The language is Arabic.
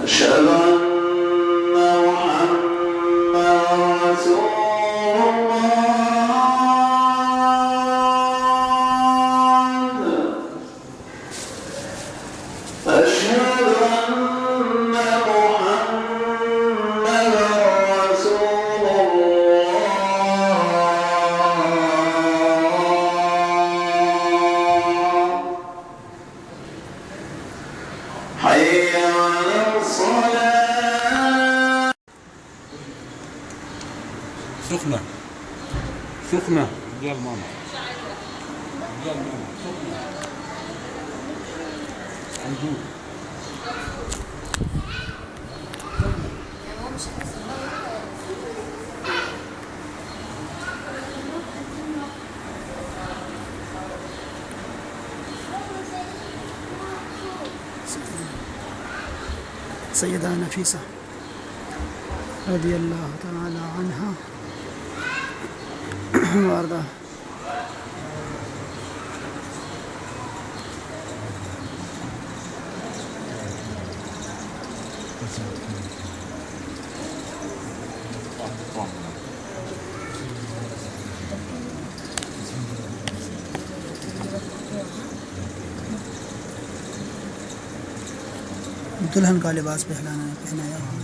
أشهد أن محمدا رسول الله. أشهد أن محمدا رسول الله. حي على الصلاة. سخنة سخنة رجال ماما رجال ماما سخنة عنجود سيدة نفيسة رضي الله تعالى عنها وارضاها. दुल्हन का लिबास पहनाया हुआ।